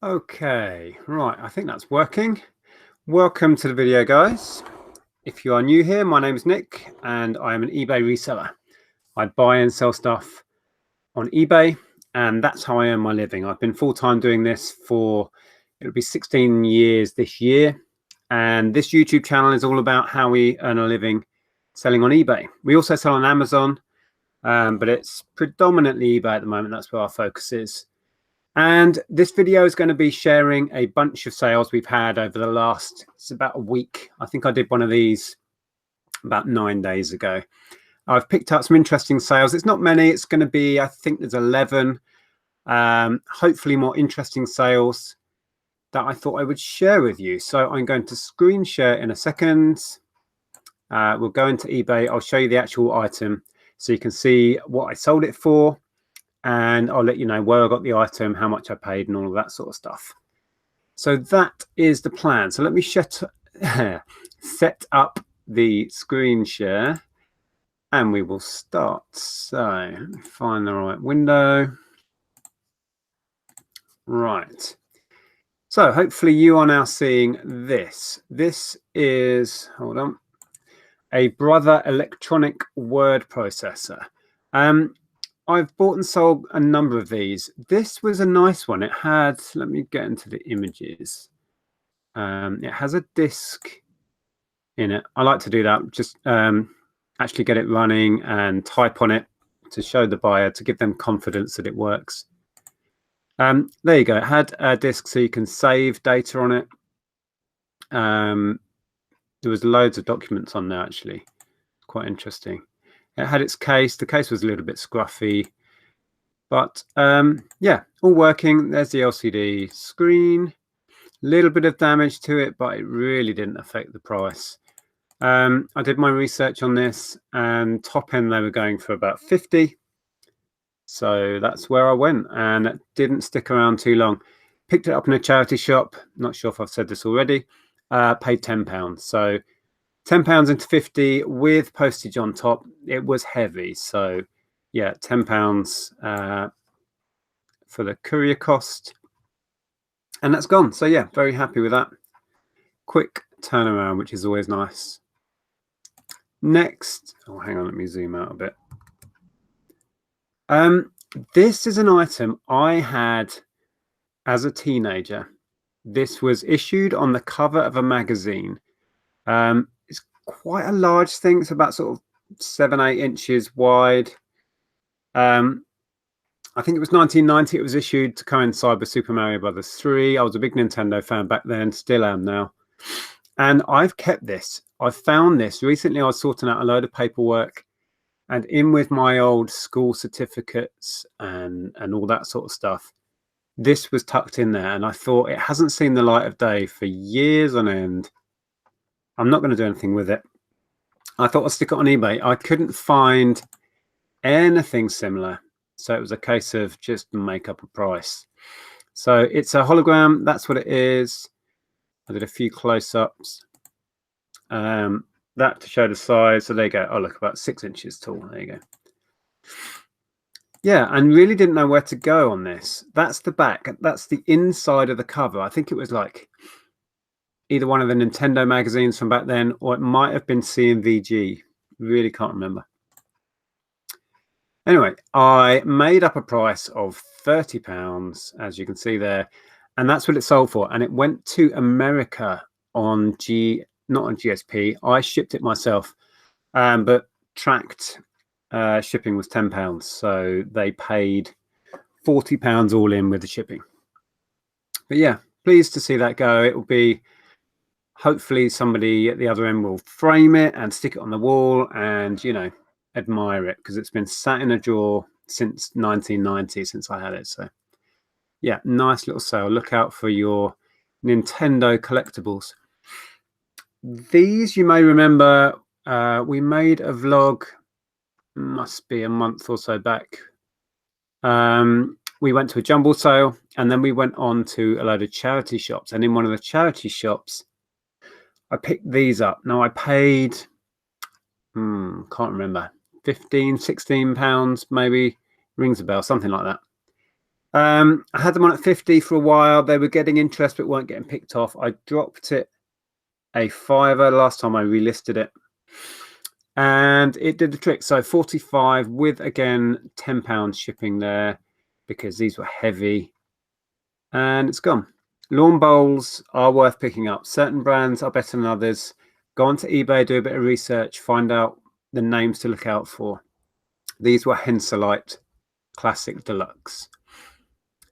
Okay, right, I think that's working. Welcome to the video, guys. If you are new here, my name is Nick and I am an eBay reseller. I buy and sell stuff on eBay and that's how I earn my living. I've been full-time doing this for, it'll be 16 years this year. And this YouTube channel is all about how we earn a living selling on eBay. We also sell on Amazon, but it's predominantly eBay at the moment. That's where our focus is. And this video is going to be sharing a bunch of sales we've had over the last, it's about a week. I think I did one of these about 9 days ago. I've picked up some interesting sales. It's not many. It's going to be, I think there's 11, hopefully more interesting sales that I thought I would share with you. So I'm going to screen share in a second. We'll go into eBay. I'll show you the actual item so you can see what I sold it for. And I'll let you know where I got the item, how much I paid, and all of that sort of stuff. So that is the plan. So let me set up the screen share and we will start. So let me find the right window. Right. So hopefully you are now seeing this. This is, hold on, a Brother electronic word processor. I've bought and sold a number of these. This was a nice one. It had, let me get into the images. It has a disc in it. I like to do that, just actually get it running and type on it to show the buyer, to give them confidence that it works. There you go. It had a disc so you can save data on it. There was loads of documents on there, actually. Quite interesting. It had its case. The case was a little bit scruffy, but yeah, all working. There's the LCD screen. Little bit of damage to it, but it really didn't affect the price. I did my research on this, and top end they were going for about 50. So that's where I went, and it didn't stick around too long. Picked it up in a charity shop. Not sure if I've said this already. Paid £10. So £10 into 50 with postage on top. It was heavy, so yeah, £10 for the courier cost, and that's gone. So yeah, very happy with that. Quick turnaround, which is always nice. Next, oh, hang on, let me zoom out a bit. This is an item I had as a teenager. This was issued on the cover of a magazine. It's quite a large thing. It's about sort of 7-8 inches wide. I think it was 1990 it was issued to coincide with Super Mario Brothers 3. I was a big Nintendo fan back then, still am now. And I've kept this. I found this recently. I was sorting out a load of paperwork, and in with my old school certificates and all that sort of stuff, this was tucked in there, and I thought it hasn't seen the light of day for years on end. I'm not going to do anything with it. I thought I'd stick it on eBay. I couldn't find anything similar, so it was a case of just make up a price. So it's a hologram. That's what it is. I did a few close-ups. That to show the size. So there you go. Oh, look, about 6 inches tall. There you go. Yeah, and really didn't know where to go on this. That's the back. That's the inside of the cover. I think it was like either one of the Nintendo magazines from back then, or it might have been CMVG. Really can't remember. Anyway, I made up a price of £30, as you can see there, and that's what it sold for. And it went to America on not on GSP. I shipped it myself, but tracked shipping was £10, so they paid £40 all in with the shipping. But yeah, pleased to see that go. It will be, hopefully somebody at the other end will frame it and stick it on the wall and, you know, admire it, because it's been sat in a drawer since 1990, since I had it. So yeah, nice little sale. Look out for your Nintendo collectibles. These, you may remember, we made a vlog, must be a month or so back. We went to a jumble sale, and then we went on to a load of charity shops, and in one of the charity shops I picked these up. Now I paid can't remember, £15, £16 maybe, rings a bell, something like that. I had them on at 50 for a while. They were getting interest but weren't getting picked off. I dropped it a fiver last time I relisted it, and it did the trick. So 45 with, again, £10 shipping there because these were heavy, and it's gone. Lawn bowls are worth picking up. Certain brands are better than others. Go onto eBay, do a bit of research, find out the names to look out for. These were Henselite Classic Deluxe.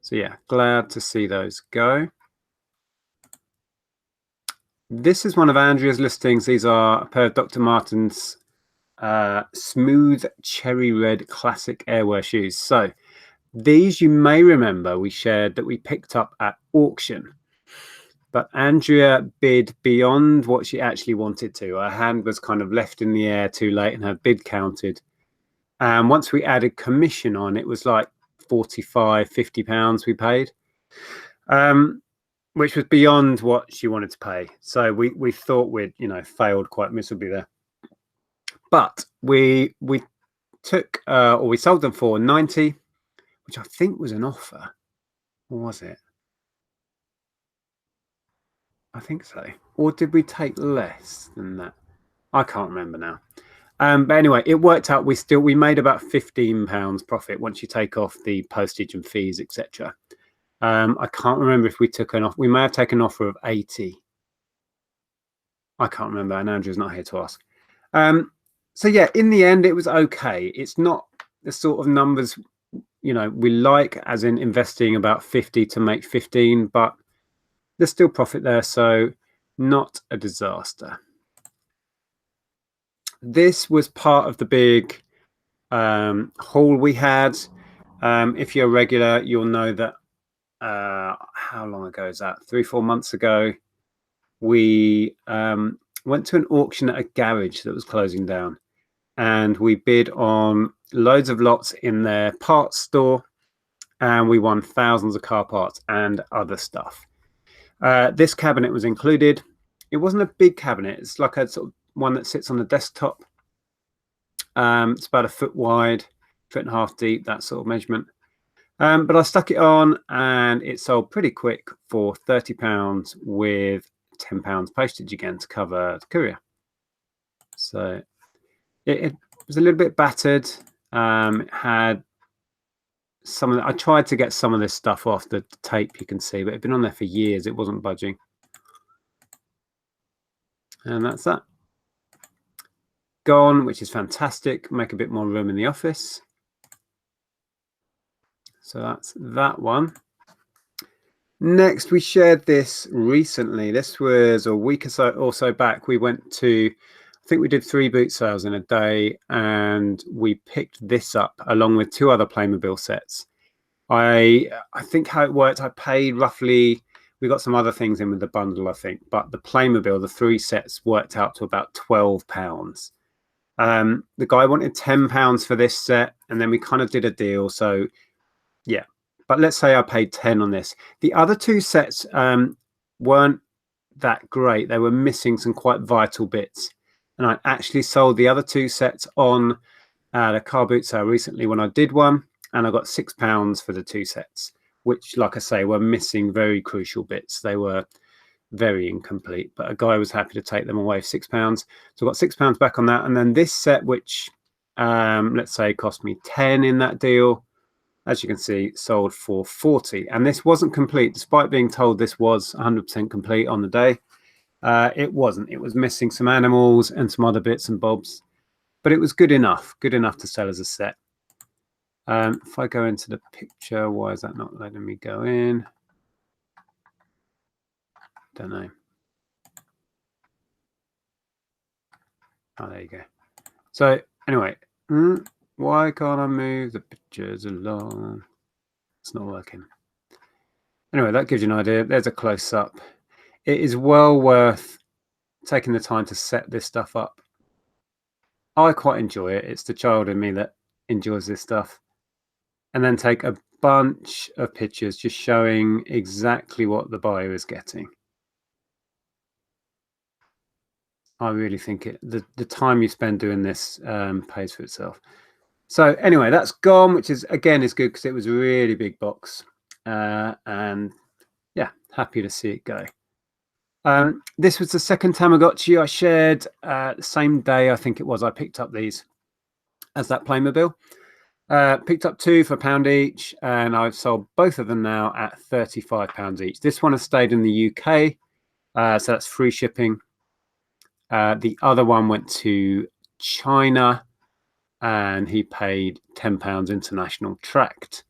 So yeah, glad to see those go. This is one of Andrea's listings. These are a pair of Dr. Martens smooth cherry red classic airwear shoes. So these, you may remember, we shared that we picked up at auction, but Andrea bid beyond what she actually wanted to. Her hand was kind of left in the air too late and her bid counted. And once we added commission on, it was like 45, 50 pounds we paid, which was beyond what she wanted to pay. So we thought we'd, failed quite miserably there. But we took, or we sold them for 90, which I think was an offer. Or was it? I think so. Or did we take less than that? I can't remember now. But anyway, it worked out. We made about £15 profit once you take off the postage and fees, etc. I can't remember if we took an offer. We may have taken an offer of 80. I can't remember, and Andrew's not here to ask. So yeah, in the end, it was okay. It's not the sort of numbers we like, as in investing about 50 to make 15, but there's still profit there, so not a disaster. This was part of the big haul we had. If you're a regular, you'll know that how long ago is that? 3-4 months ago, we went to an auction at a garage that was closing down, and we bid on loads of lots in their parts store, and we won thousands of car parts and other stuff. This cabinet was included. It wasn't a big cabinet. It's like a sort of one that sits on the desktop. It's about 1 foot wide, 1.5 foot deep, that sort of measurement. But I stuck it on and it sold pretty quick for £30 with £10 postage again to cover the courier. So it was a little bit battered. It had some of I tried to get some of this stuff off the tape, you can see, but it'd been on there for years. It wasn't budging. And that's that. Gone, which is fantastic. Make a bit more room in the office. So that's that one. Next, we shared this recently. This was a week or so back. We went to, I think we did 3 boot sales in a day, and we picked this up along with 2 other Playmobil sets. I think how it worked, I paid roughly, we got some other things in with the bundle, I think, but the Playmobil, the 3 sets worked out to about £12. The guy wanted £10 for this set, and then we kind of did a deal. So yeah, but let's say I paid 10 on this. The other 2 sets weren't that great. They were missing some quite vital bits, and I actually sold the other 2 sets on the car boot sale recently when I did one, and I got £6 for the 2 sets, which, like I say, were missing very crucial bits. They were very incomplete, but a guy was happy to take them away for £6. So I got £6 back on that. And then this set, which let's say cost me 10 in that deal, as you can see, sold for 40. And this wasn't complete, despite being told this was 100% complete on the day. It wasn't. It was missing some animals and some other bits and bobs, but it was good enough to sell as a set. If I go into the picture, why is that not letting me go in? Don't know. Oh, there you go. So anyway, why can't I move the pictures along? It's not working. Anyway, that gives you an idea. There's a close-up. It is well worth taking the time to set this stuff up. I quite enjoy it. It's the child in me that enjoys this stuff. And then take a bunch of pictures just showing exactly what the buyer is getting. I really think the time you spend doing this pays for itself. So anyway, that's gone, which is again is good because it was a really big box, and yeah, happy to see it go. This was the second Tamagotchi I shared. The same day I think it was I picked up these as that Playmobil. Picked up 2 for £1 each, and I've sold both of them now at £35 each. This one has stayed in the UK, so that's free shipping. The other one went to China, and he paid £10 international tracked.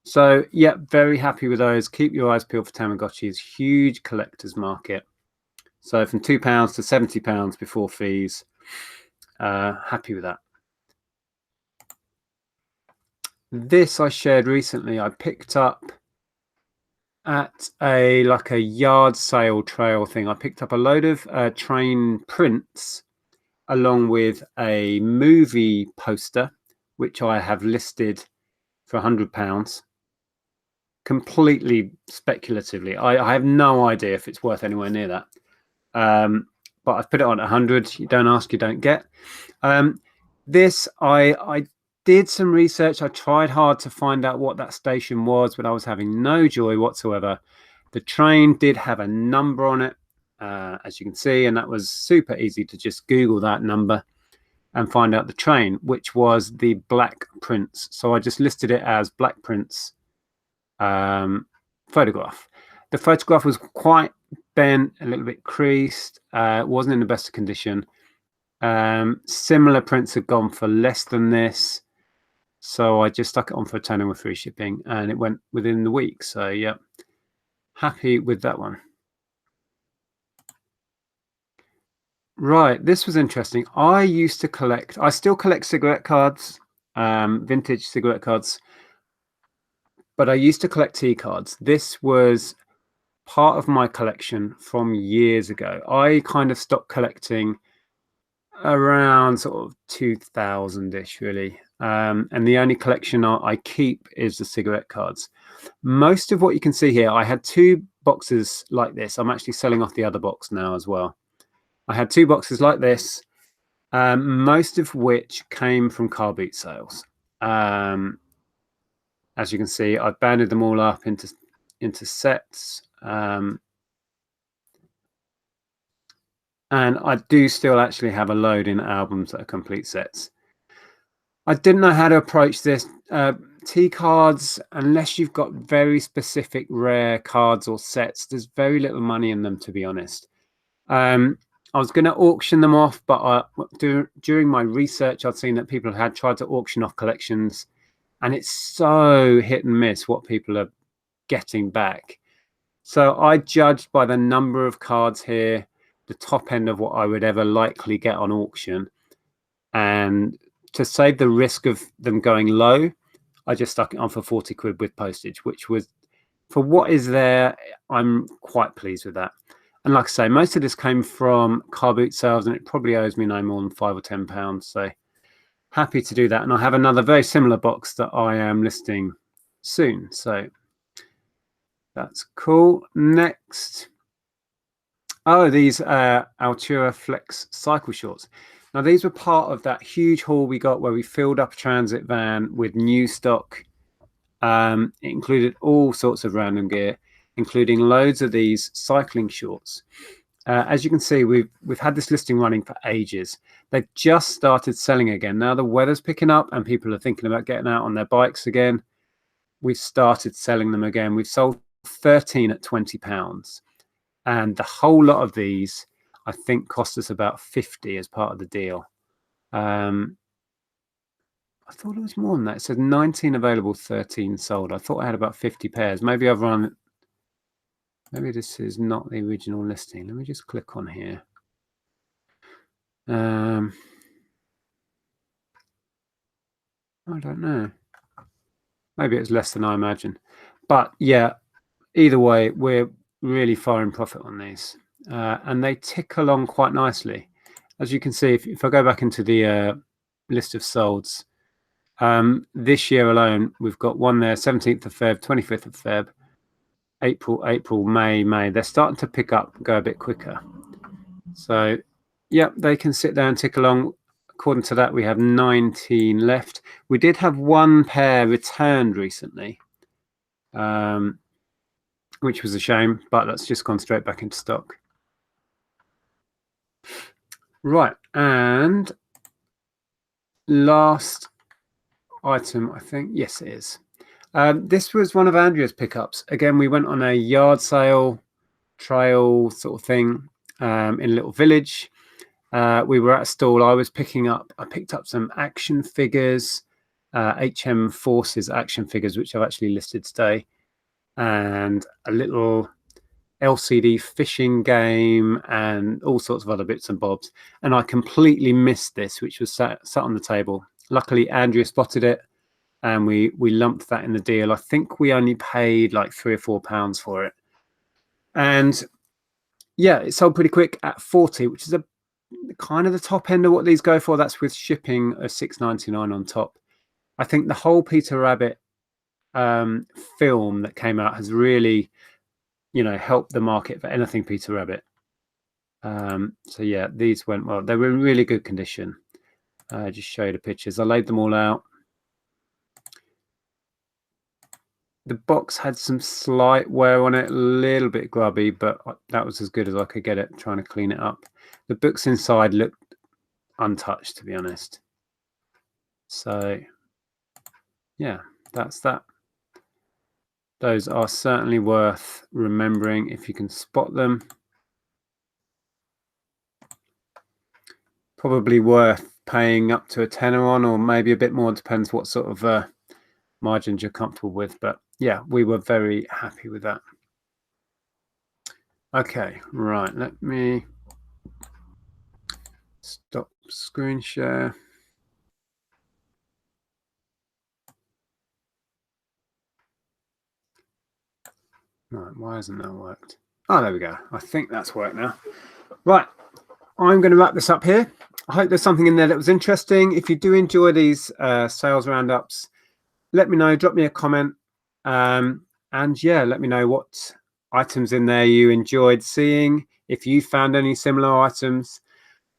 So yeah, very happy with those. Keep your eyes peeled for Tamagotchis. Huge collector's market. So from £2 to £70 before fees. Happy with that. This I shared recently. I picked up at a yard sale trail thing. I picked up a load of train prints along with a movie poster, which I have listed for £100, completely speculatively. I have no idea if it's worth anywhere near that. But I've put it on 100. You don't ask, you don't get. This, I did some research. I tried hard to find out what that station was, but I was having no joy whatsoever. The train did have a number on it, as you can see, and that was super easy to just Google that number and find out the train, which was the Black Prince. So I just listed it as Black Prince photograph. The photograph was quite bent, a little bit creased, wasn't in the best of condition. Similar prints had gone for less than this, so I just stuck it on for a tenner with free shipping, and it went within the week. So yeah, happy with that one. Right, this was interesting. I used to collect, I still collect cigarette cards, vintage cigarette cards, but I used to collect tea cards. This was part of my collection from years ago. I kind of stopped collecting around sort of 2000-ish, really. And the only collection I keep is the cigarette cards. Most of what you can see here, I had 2 boxes like this. I'm actually selling off the other box now as well. I had 2 boxes like this, most of which came from car boot sales. As you can see, I've banded them all up into sets. And I do still actually have a load in albums that are complete sets. I didn't know how to approach this. Tea cards, unless you've got very specific rare cards or sets, there's very little money in them, to be honest. I was going to auction them off, but during my research, I'd seen that people had tried to auction off collections, and it's so hit and miss what people are getting back. So I judged by the number of cards here, the top end of what I would ever likely get on auction, and to save the risk of them going low, I just stuck it on for 40 quid with postage, which was, for what is there, I'm quite pleased with that. And like I say, most of this came from car boot sales, and it probably owes me no more than £5 or £10. So happy to do that. And I have another very similar box that I am listing soon. So that's cool. Next. Oh, these Altura Flex cycle shorts. Now, these were part of that huge haul we got where we filled up a transit van with new stock. It included all sorts of random gear, including loads of these cycling shorts. As you can see, we've had this listing running for ages. They've just started selling again. Now the weather's picking up and people are thinking about getting out on their bikes again. We've started selling them again. We've sold 13 at £20. And the whole lot of these, I think, cost us about 50 as part of the deal. I thought it was more than that. It said 19 available, 13 sold. I thought I had about 50 pairs. Maybe I've run... Maybe this is not the original listing. Let me just click on here. I don't know. Maybe it's less than I imagined. But yeah, either way, we're really far in profit on these. And they tick along quite nicely. As you can see, if I go back into the list of solds, this year alone, we've got one there, 17th of Feb, 25th of Feb, April, May. They're starting to pick up, go a bit quicker. So, yeah, they can sit there and tick along. according to that, we have 19 left. We did have one pair returned recently, which was a shame, but that's just gone straight back into stock. Right, and last item, I think, yes it is. This was one of Andrea's pickups. Again, we went on a yard sale trail sort of thing in a little village. We were at a stall. I picked up some action figures, HM Forces action figures, which I've actually listed today, and a little LCD fishing game and all sorts of other bits and bobs. And I completely missed this, which was sat on the table. Luckily, Andrea spotted it, and we lumped that in the deal. I think we only paid like £3 or £4 for it. And yeah, it sold pretty quick at 40, which is a kind of the top end of what these go for. That's with shipping of £6.99 on top. I think the whole Peter Rabbit film that came out has really, you know, helped the market for anything Peter Rabbit. So yeah, these went well. They were in really good condition. Just show you the pictures. I laid them all out. The box had some slight wear on it, a little bit grubby, but that was as good as I could get it, trying to clean it up. The books inside looked untouched, to be honest. So yeah, that's that. Those are certainly worth remembering if you can spot them. Probably worth paying up to a tenner on, or maybe a bit more, depends what sort of margins you're comfortable with. But yeah, we were very happy with that. Okay, right, let me stop screen share. Right, why hasn't that worked? Oh, there we go. I think that's worked now. Right, I'm going to wrap this up here. I hope there's something in there that was interesting. If you do enjoy these sales roundups, let me know, drop me a comment. And yeah, let me know what items in there you enjoyed seeing, if you found any similar items.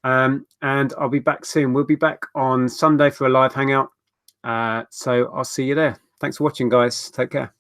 And I'll be back soon. We'll be back on Sunday for a live hangout. So I'll see you there. Thanks for watching, guys. Take care.